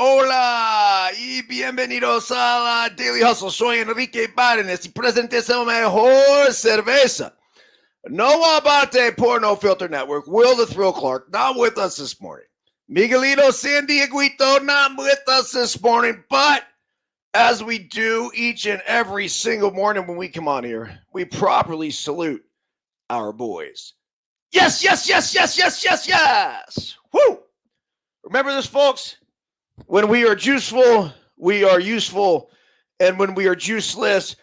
hola y bienvenidos a la Daily Hustle. Soy Enrique Byrnes y presentes la mejor cerveza. No Abate Porno Filter Network. Will the Thrill Clark not with us this morning. Miguelito San Dieguito not with us this morning, but as we do each and every single morning when we come on here, we properly salute our boys. Yes, yes, yes, yes, yes, yes, yes. Woo! Remember this, folks. When we are juiceful, we are useful. And when we are juiceless,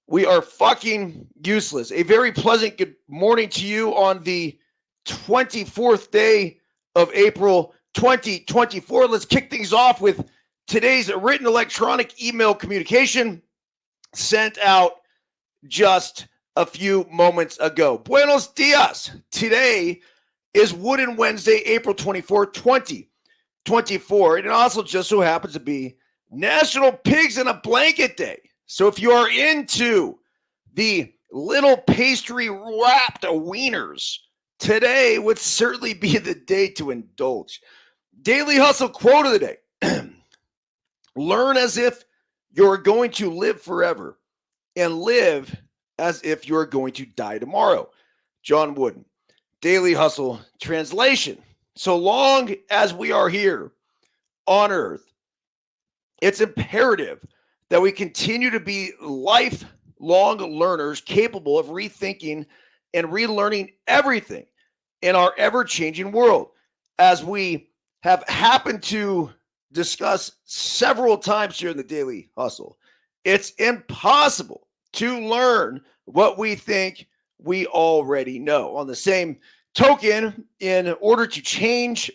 we are fucking useless. A very pleasant good morning to you on the 24th day of April 2024. Let's kick things off with today's written electronic email communication sent out just a few moments ago. Buenos dias. Today is Wooden Wednesday, April 24, 2024. And it also just so happens to be National Pigs in a Blanket Day. So if you are into the little pastry wrapped wieners, today would certainly be the day to indulge. Daily Hustle quote of the day. Learn as if you're going to live forever and live as if you're going to die tomorrow. John Wooden. Daily Hustle translation. So long as we are here on earth, it's imperative that we continue to be lifelong learners capable of rethinking and relearning everything in our ever-changing world. As we have happened to discuss several times here in the Daily Hustle, it's impossible to learn what we think we already know. On the same token, in order to charge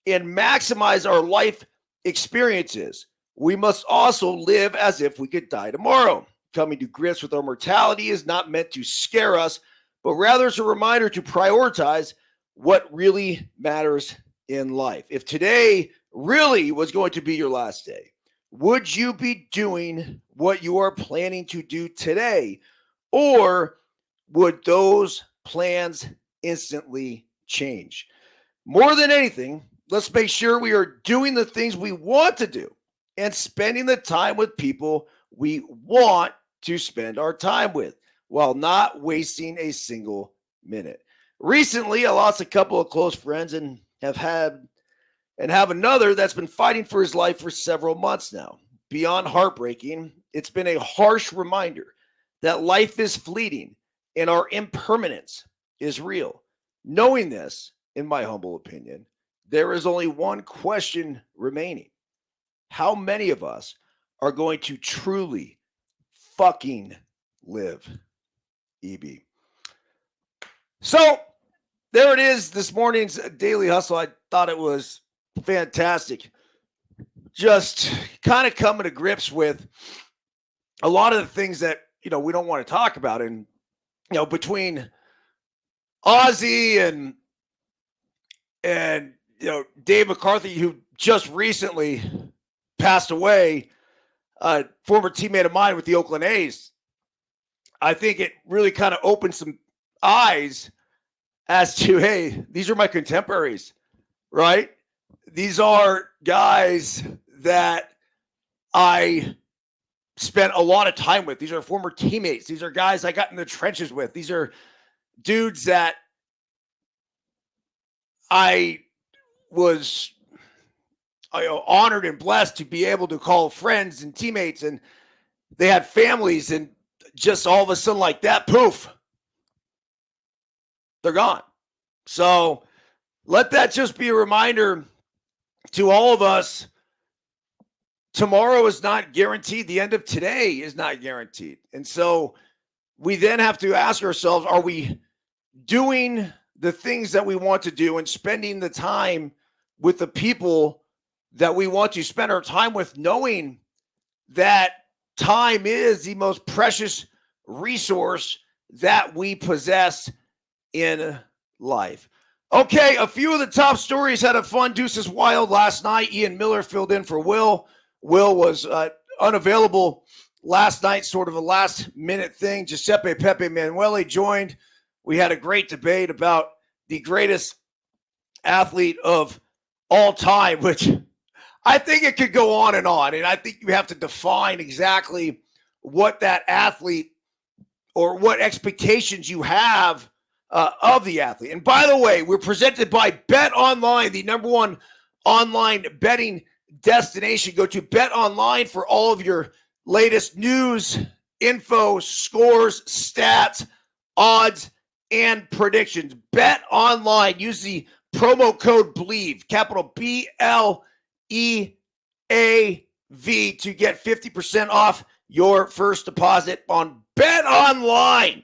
and maximize our life experiences, we must also live as if we could die tomorrow. Coming to grips with our mortality is not meant to scare us, but rather it's a reminder to prioritize what really matters in life. If today really was going to be your last day, would you be doing what you are planning to do today? Or would those plans instantly change? More than anything, let's make sure we are doing the things we want to do and spending the time with people we want to spend our time with while not wasting a single minute. Recently, I lost a couple of close friends and have another that's been fighting for his life for several months now. Beyond heartbreaking, it's been a harsh reminder that life is fleeting and our impermanence is real. Knowing this, in my humble opinion, there is only one question remaining. How many of us are going to truly fucking live? EB. So, there it is, this morning's Daily Hustle. I thought it was fantastic. Just kind of coming to grips with a lot of the things that, we don't want to talk about. And, between Ozzy and Dave McCarthy, who just recently passed away, a former teammate of mine with the Oakland A's, I think it really kind of opened some eyes as to, hey, these are my contemporaries, right? These are guys that I spent a lot of time with. These are former teammates. These are guys I got in the trenches with. These are dudes that I was honored and blessed to be able to call friends and teammates, and they had families, and just all of a sudden like that, poof, they're gone. So let that just be a reminder to all of us. Tomorrow is not guaranteed. The end of today is not guaranteed. And so we then have to ask ourselves, are we doing the things that we want to do and spending the time with the people that we want to spend our time with, knowing that time is the most precious resource that we possess in life. Okay, a few of the top stories had a fun Deuces Wild last night. Ian Miller filled in for Will. Will was unavailable last night, sort of a last-minute thing. Giuseppe Pepe Manuele joined. We had a great debate about the greatest athlete of all time, which I think it could go on. And I think you have to define exactly what that athlete or what expectations you have of the athlete. And by the way, we're presented by Bet Online, the number one online betting destination. Go to Bet Online for all of your latest news, info, scores, stats, odds, and predictions. Bet Online. Use the promo code BLEAV, capital BLEAV, to get 50% off your first deposit on Bet Online,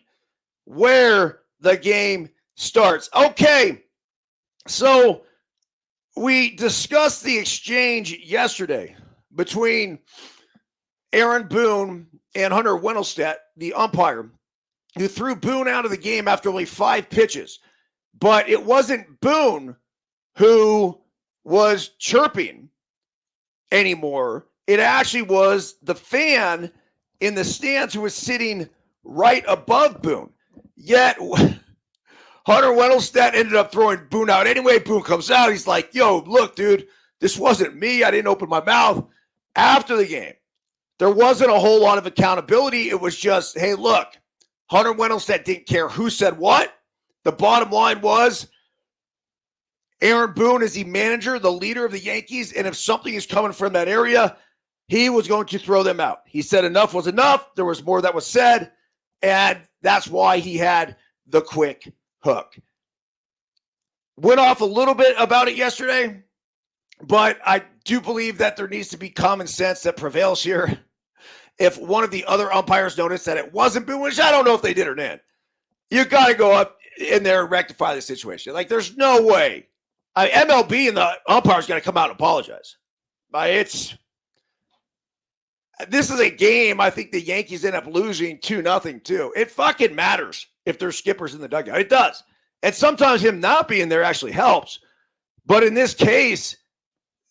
where the game starts. Okay, so we discussed the exchange yesterday between Aaron Boone and Hunter Wendelstedt, the umpire, who threw Boone out of the game after only 5 pitches. But it wasn't Boone who was chirping anymore. It actually was the fan in the stands who was sitting right above Boone. Yet Hunter Wendelstedt ended up throwing Boone out. Anyway, Boone comes out. He's like, yo, look, dude, this wasn't me. I didn't open my mouth. After the game, there wasn't a whole lot of accountability. It was just, hey, look, Hunter Wendelstedt didn't care who said what. The bottom line was Aaron Boone is the manager, the leader of the Yankees, and if something is coming from that area, he was going to throw them out. He said enough was enough. There was more that was said, and that's why he had the quick hook. Went off a little bit about it yesterday, but I do believe that there needs to be common sense that prevails here. If one of the other umpires noticed that it wasn't Boone, which I don't know if they did or not, you got to go up in there and rectify the situation. Like, there's no way. MLB and the umpires got to come out and apologize. This is a game I think the Yankees end up losing 2-0 too. It fucking matters if there's skippers in the dugout. It does. And sometimes him not being there actually helps. But in this case,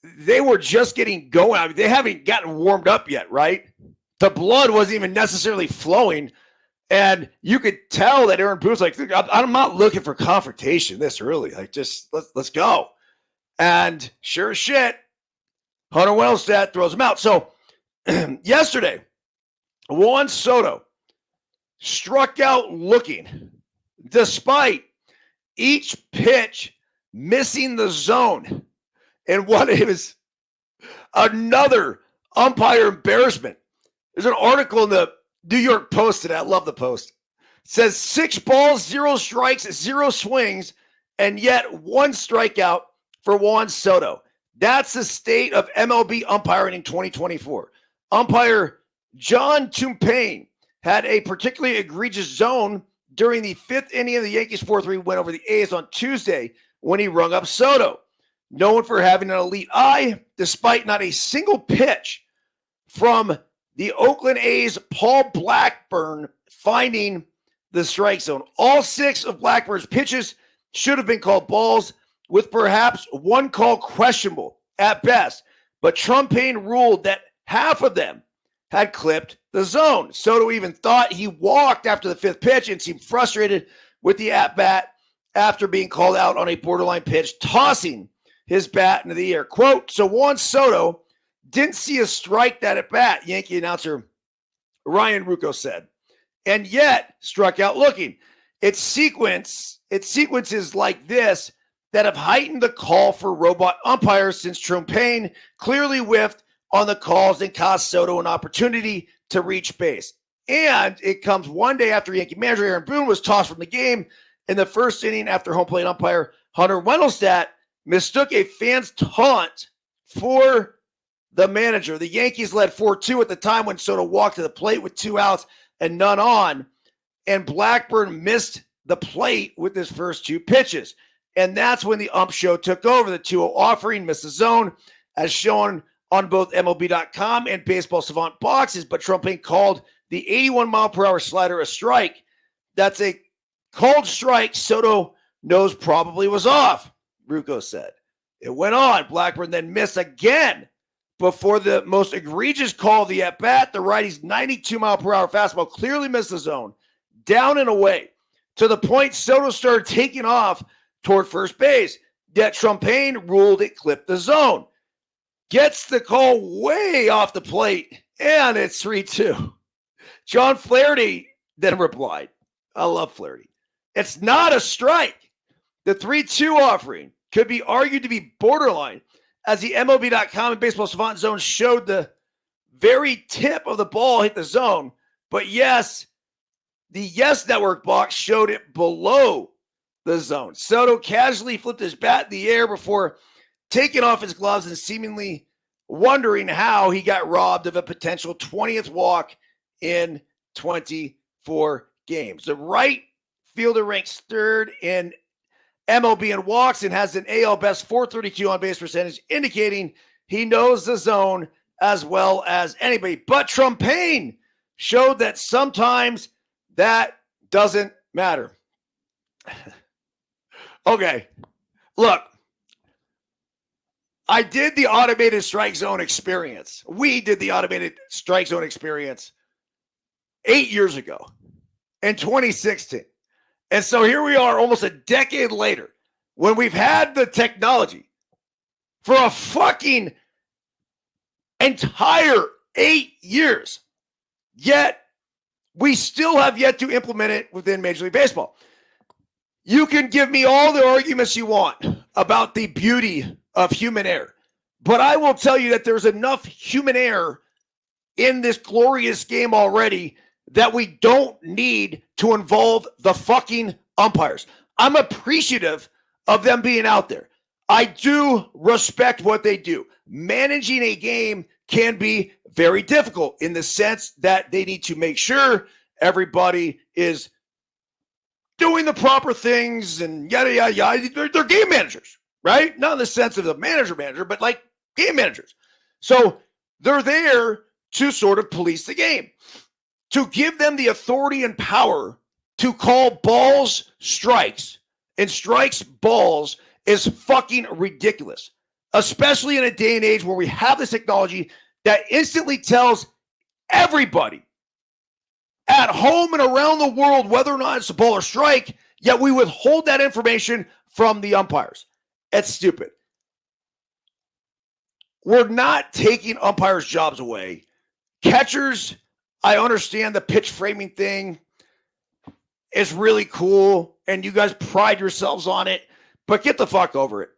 they were just getting going. I mean, they haven't gotten warmed up yet, right? The blood wasn't even necessarily flowing. And you could tell that Aaron Boone's like, I'm not looking for confrontation this early. Like, just let's go. And sure as shit, Hunter Wendelstedt throws him out. So yesterday, Juan Soto struck out looking, despite each pitch missing the zone. And what is another umpire embarrassment. There's an article in the New York Post today. I love the Post. It says 6 balls, 0 strikes, 0 swings, and yet 1 strikeout for Juan Soto. That's the state of MLB umpiring in 2024. Umpire John Tumpain had a particularly egregious zone during the 5th inning of the Yankees' 4-3 win over the A's on Tuesday when he rung up Soto. Known for having an elite eye, despite not a single pitch from the Oakland A's' Paul Blackburn finding the strike zone. All 6 of Blackburn's pitches should have been called balls, with perhaps 1 call questionable at best. But Tumpain ruled that half of them had clipped the zone. Soto even thought he walked after the 5th pitch and seemed frustrated with the at-bat after being called out on a borderline pitch, tossing his bat into the air. Quote, so Juan Soto didn't see a strike that at bat, Yankee announcer Ryan Ruocco said, and yet struck out looking. It's sequences like this that have heightened the call for robot umpires since Tumpain clearly whiffed on the calls and cost Soto an opportunity to reach base. And it comes one day after Yankee manager Aaron Boone was tossed from the game in the 1st inning after home plate umpire Hunter Wendelstedt mistook a fan's taunt for the manager. The Yankees led 4-2 at the time when Soto walked to the plate with 2 outs and none on, and Blackburn missed the plate with his first 2 pitches. And that's when the ump show took over. The 2-0 offering missed the zone, as shown on both MLB.com and Baseball Savant boxes, but Tumpain called the 81-mile-per-hour slider a strike. That's a called strike Soto knows probably was off, Ruocco said. It went on. Blackburn then missed again before the most egregious call of the at-bat. The righty's 92-mile-per-hour fastball clearly missed the zone, down and away, to the point Soto started taking off toward first base. Yet Trumpain ruled it clipped the zone. Gets the call way off the plate, and it's 3-2. John Flaherty then replied, I love Flaherty, it's not a strike. The 3-2 offering could be argued to be borderline, as the MLB.com and Baseball Savant zone showed the very tip of the ball hit the zone. But yes, the Yes Network box showed it below the zone. Soto casually flipped his bat in the air before taking off his gloves and seemingly wondering how he got robbed of a potential 20th walk in 24 games. The right fielder ranks third in MLB in walks and has an AL best 432 on base percentage, indicating he knows the zone as well as anybody. But Trumpain showed that sometimes that doesn't matter. Okay, look, I did the automated strike zone experience. We did the automated strike zone experience 8 years ago in 2016. And so here we are almost a decade later when we've had the technology for a fucking entire 8 years, yet we still have yet to implement it within Major League Baseball. You can give me all the arguments you want about the beauty of human error, but I will tell you that there's enough human error in this glorious game already that we don't need to involve the fucking umpires. I'm appreciative of them being out there. I do respect what they do. Managing a game can be very difficult in the sense that they need to make sure everybody is doing the proper things and yada, yada, yada. They're game managers, right? Not in the sense of the manager, but like game managers. So they're there to sort of police the game, to give them the authority and power to call balls strikes and strikes balls is fucking ridiculous, especially in a day and age where we have this technology that instantly tells everybody at home and around the world whether or not it's a ball or strike, yet we withhold that information from the umpires. It's stupid. We're not taking umpires' jobs away. Catchers, I understand the pitch framing thing is really cool, and you guys pride yourselves on it, but get the fuck over it.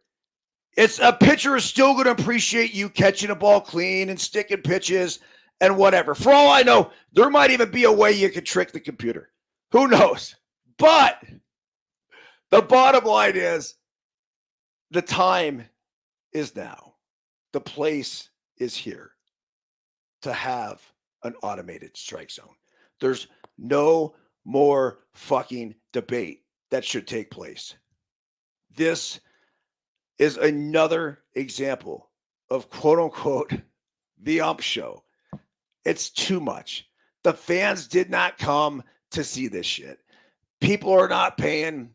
It's a pitcher is still going to appreciate you catching a ball clean and sticking pitches and whatever. For all I know, there might even be a way you could trick the computer. Who knows? But the bottom line is the time is now. The place is here to have an automated strike zone. There's no more fucking debate that should take place. This is another example of quote unquote the ump show. It's too much. The fans did not come to see this shit. People are not paying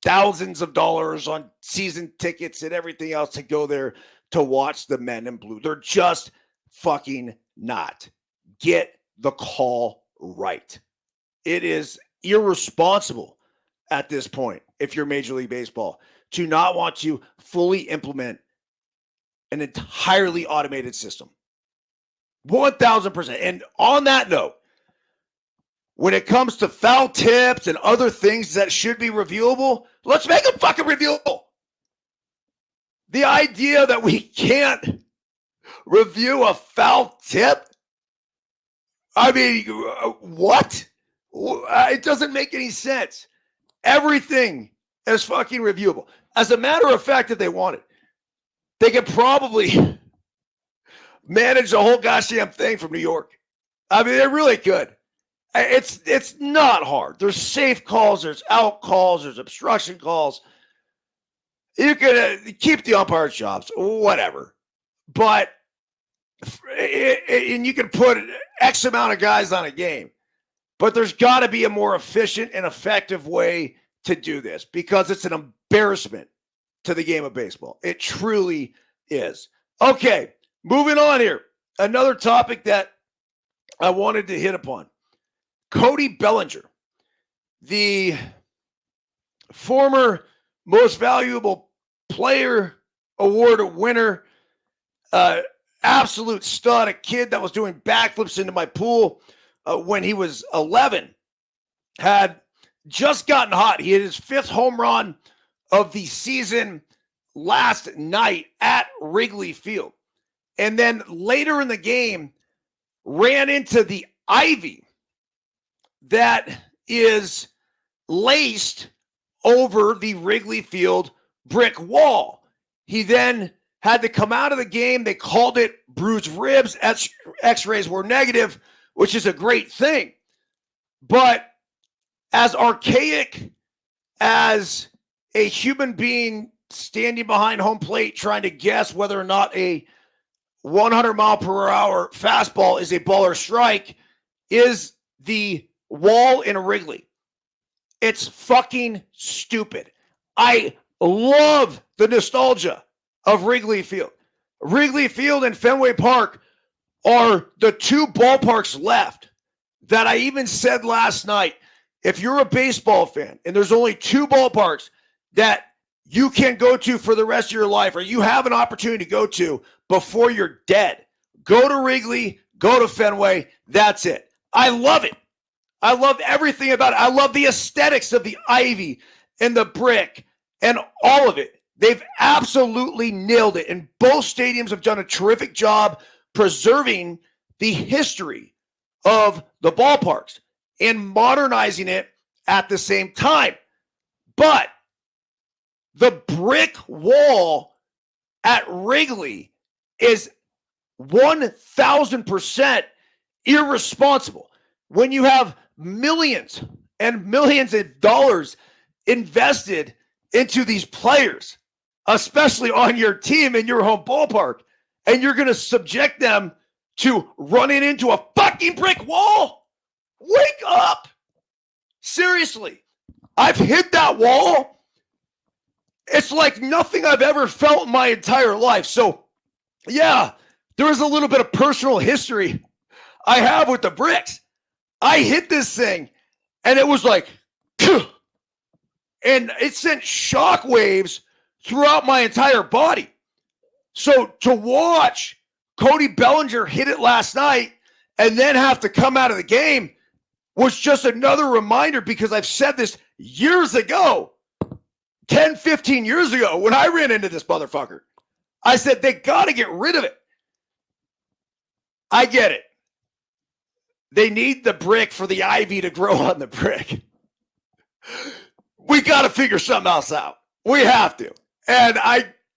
thousands of dollars on season tickets and everything else to go there to watch the men in blue. They're just fucking not. Get the call right. It is irresponsible at this point, if you're Major League Baseball, to not want to fully implement an entirely automated system. 1,000%. And on that note, when it comes to foul tips and other things that should be reviewable, let's make them fucking reviewable. The idea that we can't review a foul tip, I mean, what? It doesn't make any sense. Everything is fucking reviewable. As a matter of fact, if they wanted, they could probably manage the whole goddamn thing from New York. I mean, they really could. It's not hard. There's safe calls, there's out calls, there's obstruction calls. You can keep the umpires' jobs, whatever. But and you can put X amount of guys on a game. But there's got to be a more efficient and effective way to do this because it's an embarrassment to the game of baseball. It truly is. Okay, moving on here. Another topic that I wanted to hit upon. Cody Bellinger, the former most valuable player award winner, absolute stud, a kid that was doing backflips into my pool when he was 11, had just gotten hot. He hit his 5th home run of the season last night at Wrigley Field. And then later in the game, ran into the ivy that is laced over the Wrigley Field brick wall. He then had to come out of the game. They called it bruised ribs. X-rays were negative, which is a great thing. But as archaic as a human being standing behind home plate trying to guess whether or not a 100-mile-per-hour fastball is a ball or strike is the wall in Wrigley. It's fucking stupid. I love the nostalgia of Wrigley Field. Wrigley Field and Fenway Park are the 2 ballparks left that I even said last night. If you're a baseball fan and there's only 2 ballparks that you can go to for the rest of your life, or you have an opportunity to go to before you're dead, go to Wrigley, go to Fenway. That's it. I love it. I love everything about it. I love the aesthetics of the ivy and the brick and all of it. They've absolutely nailed it. And both stadiums have done a terrific job preserving the history of the ballparks and modernizing it at the same time. But the brick wall at Wrigley is 1,000% irresponsible. When you have millions and millions of dollars invested into these players, especially on your team in your home ballpark, and you're going to subject them to running into a fucking brick wall? Wake up! Seriously, I've hit that wall. It's like nothing I've ever felt in my entire life. So, yeah, there is a little bit of personal history I have with the bricks. I hit this thing, and it was like, and it sent shockwaves throughout my entire body. So to watch Cody Bellinger hit it last night and then have to come out of the game was just another reminder, because I've said this years ago, 10, 15 years ago, when I ran into this motherfucker. I said, they got to get rid of it. I get it. They need the brick for the ivy to grow on the brick. We got to figure something else out. We have to. And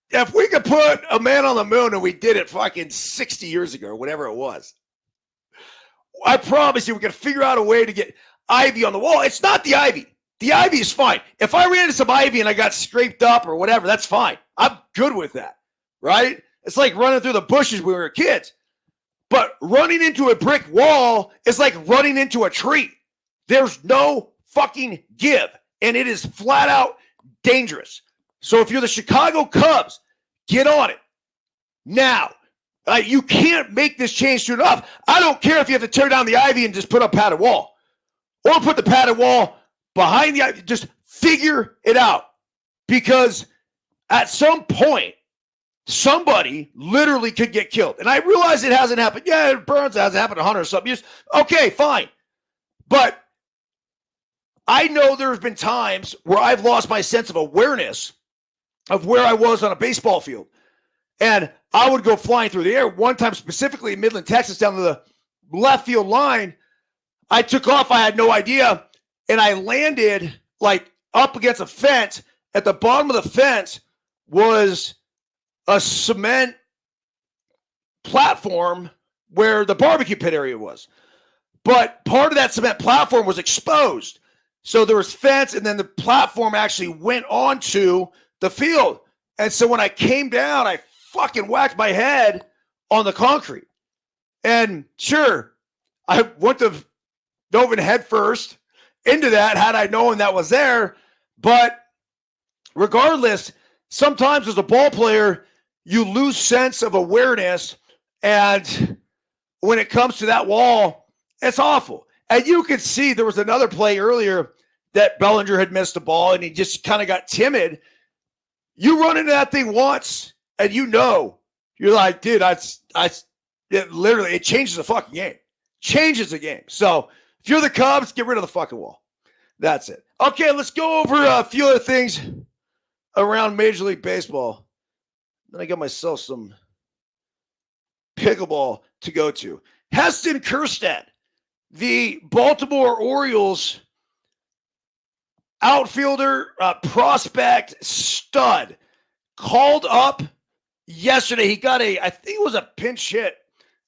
if we could put a man on the moon, and we did it fucking 60 years ago, or whatever it was, I promise you we can figure out a way to get ivy on the wall. It's not the ivy. The ivy is fine. If I ran into some ivy and I got scraped up or whatever, that's fine. I'm good with that, right? It's like running through the bushes when we were kids. But running into a brick wall is like running into a tree. There's no fucking give, and it is flat out dangerous. So if you're the Chicago Cubs, get on it now. You can't make this change soon enough. I don't care if you have to tear down the ivy and just put up padded wall, or put the padded wall behind the ivy. Just figure it out, because at some point, somebody literally could get killed. And I realize it hasn't happened. Yeah, Byrnes hasn't happened 100 or something years. Okay, fine. But I know there's been times where I've lost my sense of awareness of where I was on a baseball field. And I would go flying through the air. One time specifically in Midland, Texas, down to the left field line, I took off. I had no idea. And I landed like up against a fence. At the bottom of the fence was a cement platform where the barbecue pit area was. But part of that cement platform was exposed. So there was fence, and then the platform actually went onto the field. And so when I came down, I fucking whacked my head on the concrete. And sure, I wouldn't have dove in head first into that had I known that was there. But regardless, sometimes as a ball player, you lose sense of awareness. And when it comes to that wall, it's awful. And you could see there was another play earlier that Bellinger had missed the ball, and he just kind of got timid. You run into that thing once, and you're like, dude, it changes the fucking game. Changes the game. So if you're the Cubs, get rid of the fucking wall. That's it. Okay, let's go over a few other things around Major League Baseball. Then I got myself some pickleball to go to. Heston Kjerstad, the Baltimore Orioles outfielder, prospect, stud, called up yesterday. He got I think it was a pinch hit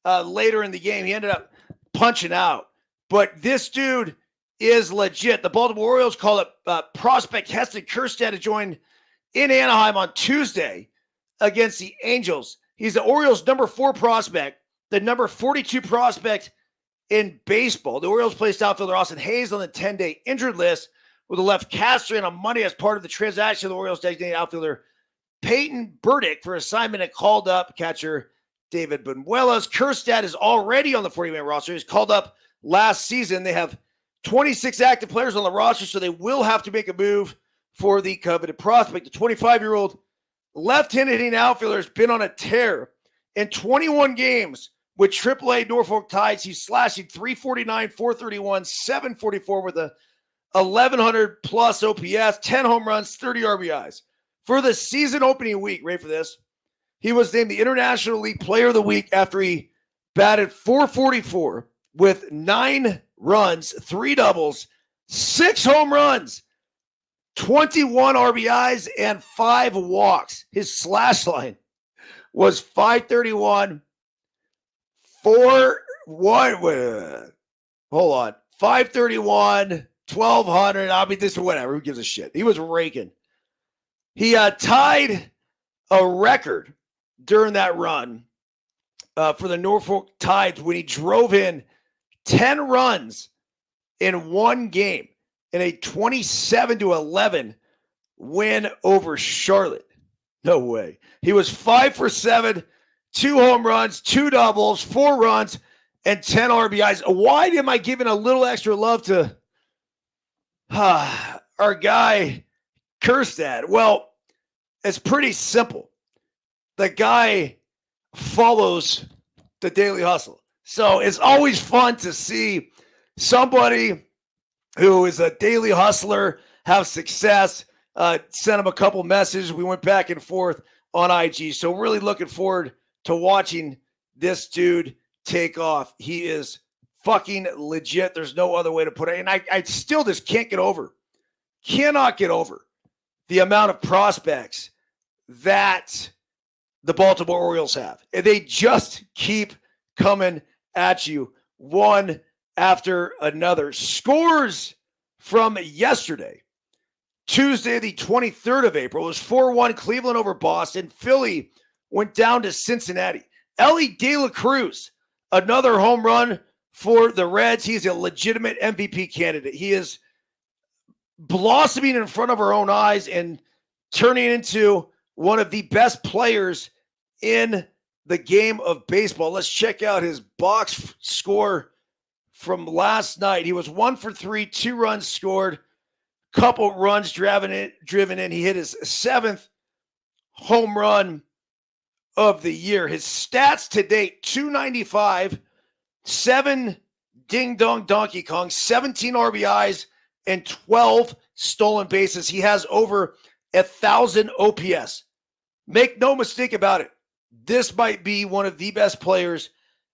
later in the game. He ended up punching out. But this dude is legit. The Baltimore Orioles called up prospect Heston Kjerstad to join in Anaheim on Tuesday against the Angels. He's the Orioles' number 4 prospect, the number 42 prospect in baseball. The Orioles placed outfielder Austin Hayes on the 10-day injured list with a left calf on Monday as part of the transaction. The Orioles designated outfielder Peyton Burdick for assignment and called up catcher David Benuelos. Kjerstad is already on the 40-man roster. He's called up last season. They have 26 active players on the roster, so they will have to make a move for the coveted prospect. The 25-year-old left-handed hitting outfielder has been on a tear in 21 games with AAA Norfolk Tides. He's slashing 349, 431, 744 with a 1,100-plus OPS, 10 home runs, 30 RBIs. For the season opening week, ready for this? He was named the International League Player of the Week after he batted .444 with 9 runs, 3 doubles, 6 home runs, 21 RBIs, and 5 walks. His slash line was 531, 531, 1,200. I mean, this is whatever. Who gives a shit? He was raking. He tied a record during that run for the Norfolk Tides when he drove in 10 runs in one game in a 27-11 win over Charlotte. No way. He was 5 for 7, 2 home runs, 2 doubles, 4 runs, and 10 RBIs. Why am I giving a little extra love to our guy Kjerstad? Well, it's pretty simple. The guy follows the Daily Hustle. So it's always fun to see somebody who is a daily hustler have success. Sent him a couple messages. We went back and forth on IG. So really looking forward to watching this dude take off. He is fucking legit. There's no other way to put it. And I still just cannot get over the amount of prospects that the Baltimore Orioles have. And they just keep coming at you one after another. Scores from yesterday, Tuesday, the 23rd of April, was 4-1 Cleveland over Boston. Philly went down to Cincinnati. Elly De La Cruz, another home run for the Reds. He's a legitimate MVP candidate. He is blossoming in front of our own eyes and turning into one of the best players in the game of baseball. Let's check out his box score from last night. He was 1 for 3, 2 runs scored, couple runs driven in. He hit his 7th home run of the year. His stats to date: 295, 7 ding dong Donkey Kong, 17 RBIs, and 12 stolen bases. He has over 1,000 OPS. Make no mistake about it. This might be one of the best players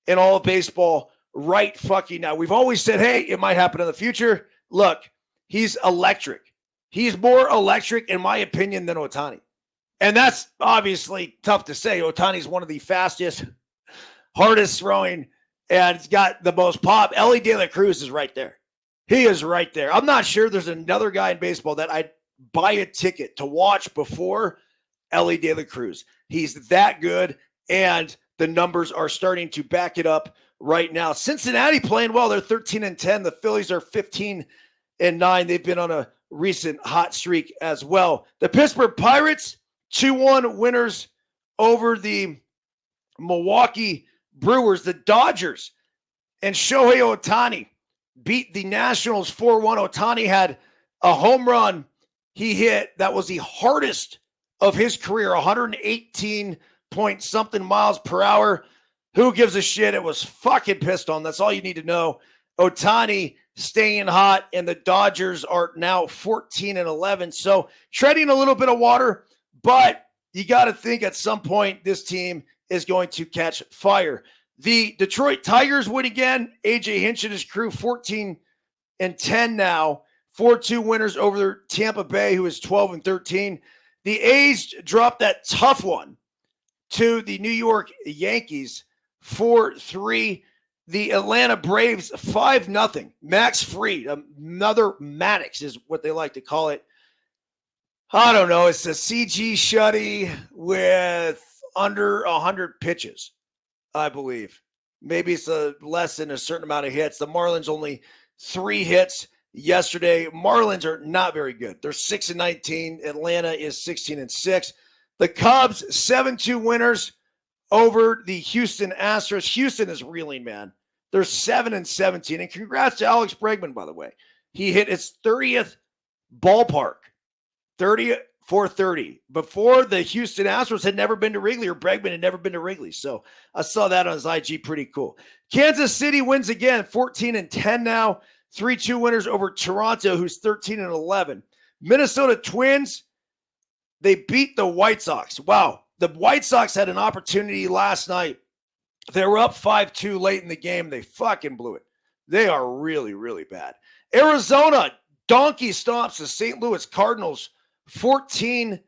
in all of baseball right fucking now. We've always said, hey, it might happen in the future. Look, he's electric. He's more electric, in my opinion, than Ohtani. And that's obviously tough to say. Ohtani's one of the fastest, hardest throwing, and he's got the most pop. Elly De La Cruz is right there. He is right there. I'm not sure there's another guy in baseball that I'd buy a ticket to watch before Elly De La Cruz. He's that good, and the numbers are starting to back it up right now. Cincinnati playing well. They're 13-10. The Phillies are 15-9. They've been on a recent hot streak as well. The Pittsburgh Pirates, 2-1 winners over the Milwaukee Brewers. The Dodgers and Shohei Ohtani beat the Nationals 4-1. Ohtani had a home run he hit that was the hardest of his career, 118 point something miles per hour. Who gives a shit? It was fucking pissed on. That's all you need to know. Ohtani staying hot, and the Dodgers are now 14-11. So treading a little bit of water, but you got to think at some point this team is going to catch fire. The Detroit Tigers win again. AJ Hinch and his crew, 14-10 now. 4-2 winners over Tampa Bay, who is 12-13. The A's dropped that tough one to the New York Yankees, 4-3. The Atlanta Braves, 5-0. Max Fried, another Maddox is what they like to call it. I don't know. It's a CG shutty with under 100 pitches, I believe. Maybe it's less than a certain amount of hits. The Marlins only 3 hits yesterday. Marlins are not very good. They're 6-19. Atlanta is 16-6. The Cubs, 7-2 winners over the Houston Astros. Houston is reeling, man. They're 7-17. And congrats to Alex Bregman, by the way. He hit his 30th ballpark. 30 for 30. Before, the Houston Astros had never been to Wrigley, or Bregman had never been to Wrigley. So I saw that on his IG. Pretty cool. Kansas City wins again, 14-10 now. 3-2 winners over Toronto, who's 13-11. Minnesota Twins, they beat the White Sox. Wow. The White Sox had an opportunity last night. They were up 5-2 late in the game. They fucking blew it. They are really, really bad. Arizona donkey stomps the St. Louis Cardinals 14-1.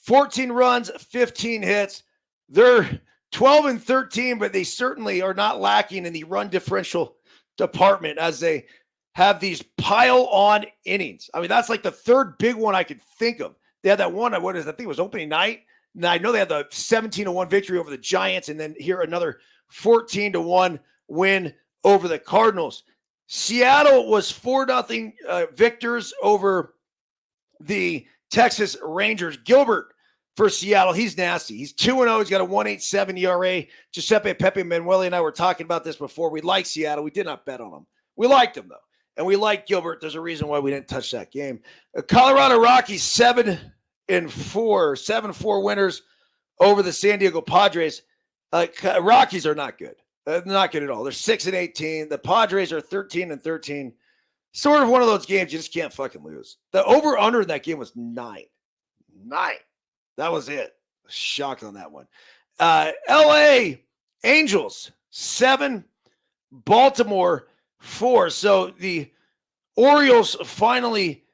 14 runs, 15 hits. They're 12-13, but they certainly are not lacking in the run differential department as they have these pile-on innings. I mean, that's like the third big one I could think of. They had that one, I think it was opening night. And I know they had the 17-1 victory over the Giants, and then here another 14-1 win over the Cardinals. Seattle was 4-0 victors over the Texas Rangers. Gilbert for Seattle, he's nasty. He's 2-0. He's got a 1.87 ERA. Giuseppe Pepe Manueli and I were talking about this before. We like Seattle. We did not bet on them. We liked them, though. And we like Gilbert. There's a reason why we didn't touch that game. Colorado Rockies, 7-4 winners over the San Diego Padres. Rockies are not good. Not good at all. They're 6-18. The Padres are 13-13. Sort of one of those games you just can't fucking lose. The over-under in that game was 9. 9. That was it. Shocked on that one. L.A. Angels, 7. Baltimore, 4. So the Orioles finally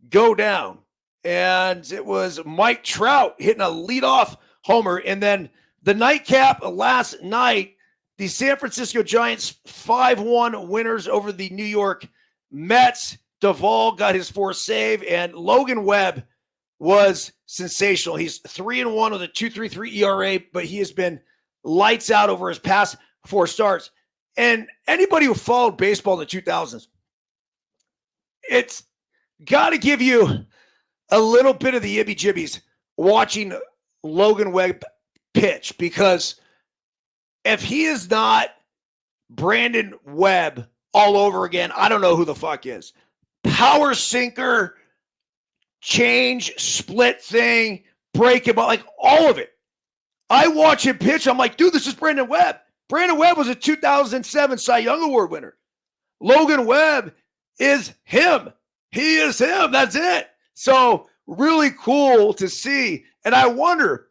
go down. And it was Mike Trout hitting a leadoff homer. And then the nightcap last night, the San Francisco Giants 5-1 winners over the New York Mets. Duvall got his 4th save, and Logan Webb was sensational. He's 3-1 with a 2.33 ERA, but he has been lights out over his past 4 starts. And anybody who followed baseball in the 2000s, it's got to give you a little bit of the yibby-jibbies watching Logan Webb pitch, because if he is not Brandon Webb all over again, I don't know who the fuck is. Power sinker, change, split thing, break him, like all of it. I watch him pitch. I'm like, dude, this is Brandon Webb. Brandon Webb was a 2007 Cy Young Award winner. Logan Webb is him. He is him. That's it. So really cool to see. And I wonder,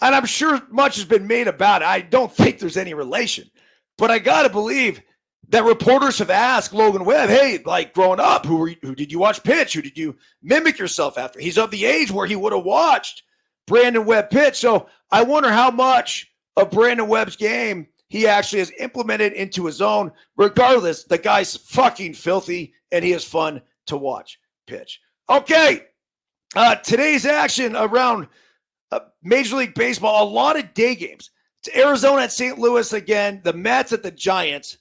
and I'm sure much has been made about it. I don't think there's any relation, but I got to believe that reporters have asked Logan Webb, hey, like growing up, who did you watch pitch? Who did you mimic yourself after? He's of the age where he would have watched Brandon Webb pitch. So I wonder how much of Brandon Webb's game he actually has implemented into his own. Regardless, the guy's fucking filthy, and he is fun to watch pitch. Okay, today's action around Major League Baseball, a lot of day games. It's Arizona at St. Louis again, the Mets at the Giants.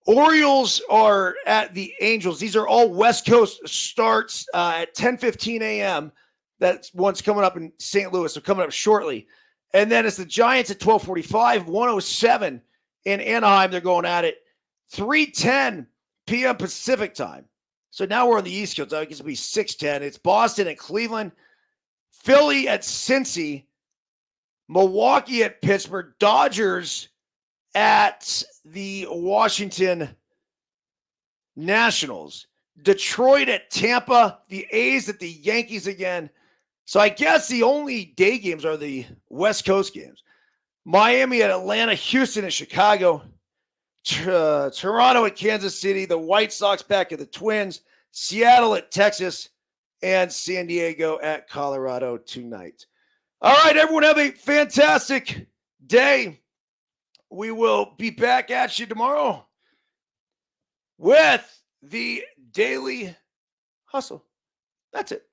Orioles are at the Angels. These are all West Coast starts at 10:15 a.m. That one's coming up in St. Louis, so coming up shortly. And then it's the Giants at 12:45, 1:07 in Anaheim. They're going at it. 3:10 p.m. Pacific time. So now we're on the East Coast. I guess it'll be 6:10. It's Boston at Cleveland, Philly at Cincy, Milwaukee at Pittsburgh, Dodgers at the Washington Nationals, Detroit at Tampa, the A's at the Yankees again. So I guess the only day games are the West Coast games. Miami at Atlanta, Houston at Chicago, Toronto at Kansas City, the White Sox back at the Twins, Seattle at Texas, and San Diego at Colorado tonight. All right, everyone, have a fantastic day. We will be back at you tomorrow with the Daily Hustle. That's it.